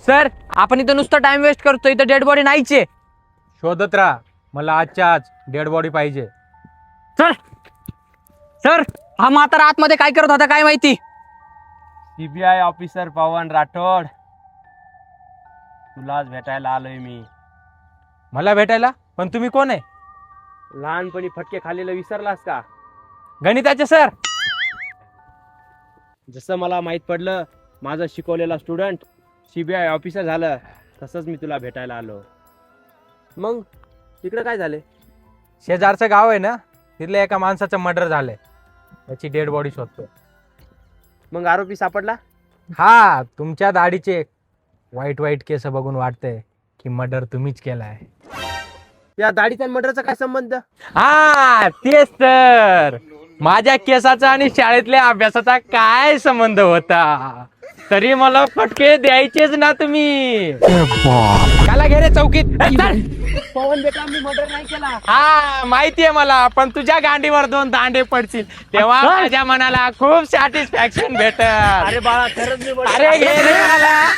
Sir आपण इथं नुसतं टाइम वेस्ट करतो, इथं डेड बॉडी नाहीच आहे. शोधत राहा, मला आजच्या आज डेड बॉडी पाहिजे. सर सर हा म्हातारा आतमध्ये काय करत होता काय माहिती. सीबीआय ऑफिसर पवन राठोड, तुलाच भेटायला आलोय मी. मला भेटायला? पण तुम्ही कोण आहे? लहानपणी फटके खाल्लेलं विसरलास का? गणिताचे सर. जसं मला माहित पडलं माझं शिकवलेला स्टुडंट सीबीआय ऑफिसर झालं, तसंच मी तुला भेटायला आलो. मग तिकडं काय झाले? शेजारचं गाव आहे ना, तिथल्या एका माणसाचं मर्डर झालंय, त्याची डेड बॉडी शोधतो. मग आरोपी सापडला? हा, तुमच्या दाढीचे वाईट वाईट केस बघून वाटतंय की मर्डर तुम्हीच केलाय. या दाढीचा मर्डरचा काय संबंध? हा तेच तर, माझ्या केसाचा आणि शाळेतल्या अभ्यासाचा काय संबंध होता? तरी मला फटके द्यायचेच ना तुम्ही. त्याला घे रे चौकीत. पवन बेटा, मी मर्डर नाही केला. हा माहितीये मला, पण तुझ्या गांडीवर 2 दांडे पडतील तेव्हा माझ्या मनाला खूप सॅटिस्फॅक्शन भेटल. अरे बाळा, खरंच मी अरे घे रे मला.